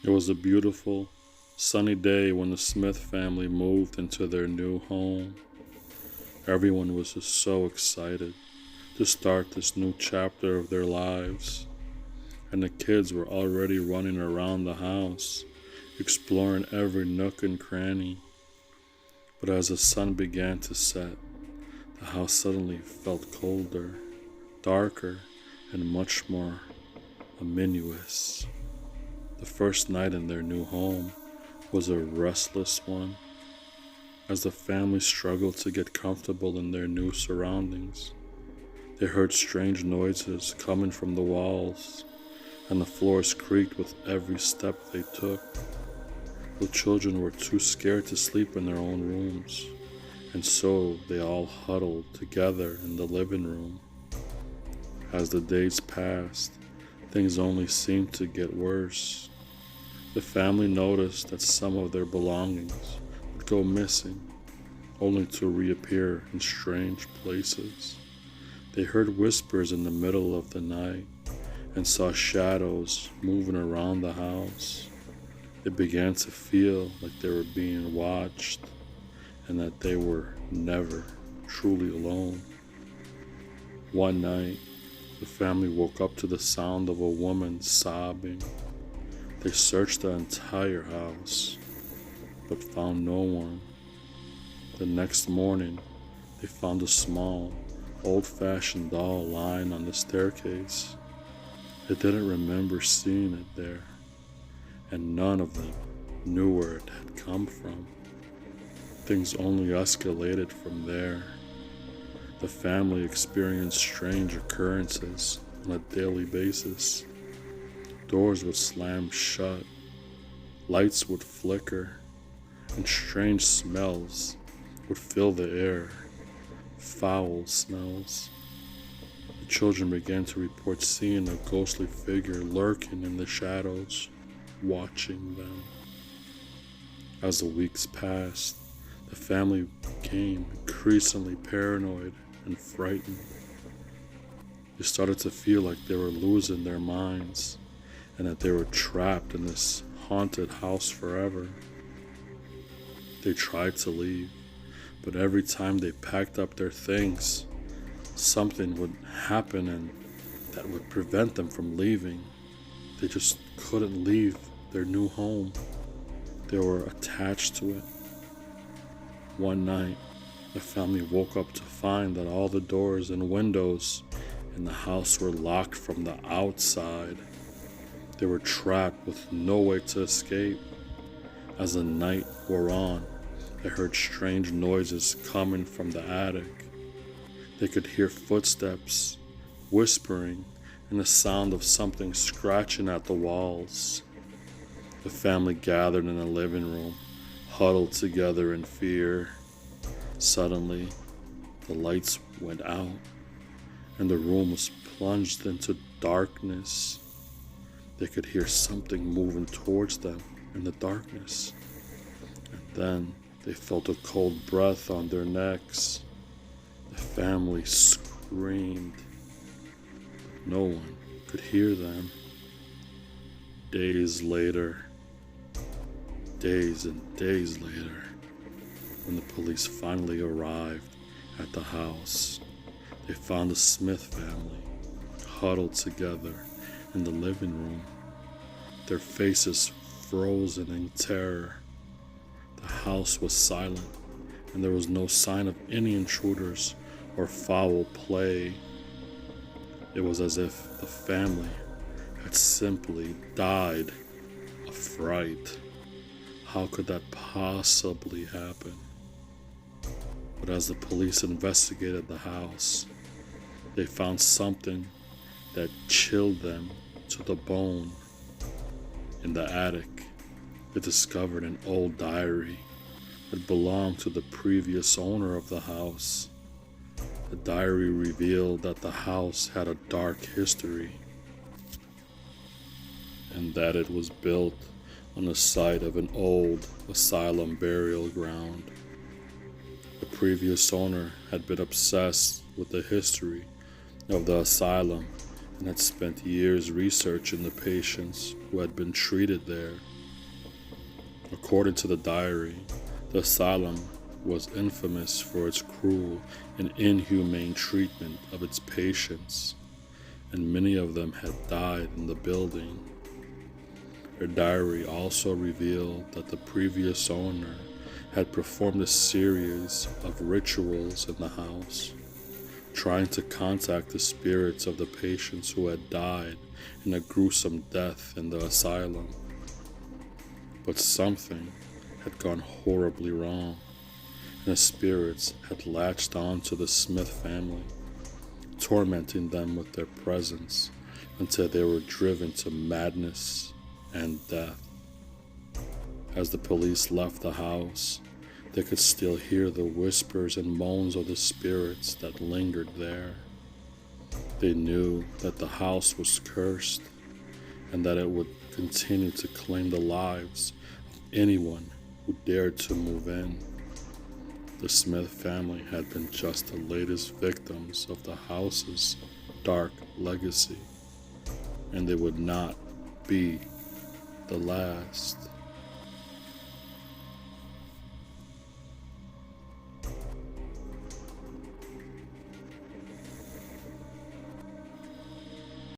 It was a beautiful, sunny day when the Smith family moved into their new home. Everyone was just so excited to start this new chapter of their lives, and the kids were already running around the house, exploring every nook and cranny. But as the sun began to set, the house suddenly felt colder, darker, and much more ominous. The first night in their new home was a restless one, as the family struggled to get comfortable in their new surroundings. They heard strange noises coming from the walls, and the floors creaked with every step they took. The children were too scared to sleep in their own rooms, and so they all huddled together in the living room. As the days passed, things only seemed to get worse. The family noticed that some of their belongings would go missing, only to reappear in strange places. They heard whispers in the middle of the night and saw shadows moving around the house. They began to feel like they were being watched and that they were never truly alone. One night, the family woke up to the sound of a woman sobbing. They searched the entire house, but found no one. The next morning, they found a small, old-fashioned doll lying on the staircase. They didn't remember seeing it there, and none of them knew where it had come from. Things only escalated from there. The family experienced strange occurrences on a daily basis. Doors would slam shut, lights would flicker, and strange smells would fill the air. Foul smells. The children began to report seeing a ghostly figure lurking in the shadows, watching them. As the weeks passed, the family became increasingly paranoid and frightened. They started to feel like they were losing their minds and that they were trapped in this haunted house forever. They tried to leave, but every time they packed up their things, something would happen and that would prevent them from leaving. They just couldn't leave their new home. They were attached to it. One night, the family woke up to find that all the doors and windows in the house were locked from the outside. They were trapped with no way to escape. As the night wore on, they heard strange noises coming from the attic. They could hear footsteps, whispering, and the sound of something scratching at the walls. The family gathered in the living room, huddled together in fear. Suddenly, the lights went out, and the room was plunged into darkness. They could hear something moving towards them in the darkness. And then they felt a cold breath on their necks. The family screamed, but no one could hear them. Days later, days and days later, when the police finally arrived at the house, they found the Smith family huddled together in the living room, their faces frozen in terror. The house was silent, and there was no sign of any intruders or foul play. It was as if the family had simply died of fright. How could that possibly happen? But as the police investigated the house, they found something that chilled them to the bone. In the attic, they discovered an old diary that belonged to the previous owner of the house. The diary revealed that the house had a dark history and that it was built on the site of an old asylum burial ground. The previous owner had been obsessed with the history of the asylum and had spent years researching the patients who had been treated there. According to the diary, the asylum was infamous for its cruel and inhumane treatment of its patients, and many of them had died in the building. Her diary also revealed that the previous owner had performed a series of rituals in the house, trying to contact the spirits of the patients who had died in a gruesome death in the asylum. But something had gone horribly wrong, and the spirits had latched on to the Smith family, tormenting them with their presence until they were driven to madness and death. As the police left the house, they could still hear the whispers and moans of the spirits that lingered there. They knew that the house was cursed and that it would continue to claim the lives of anyone who dared to move in. The Smith family had been just the latest victims of the house's dark legacy, and they would not be the last.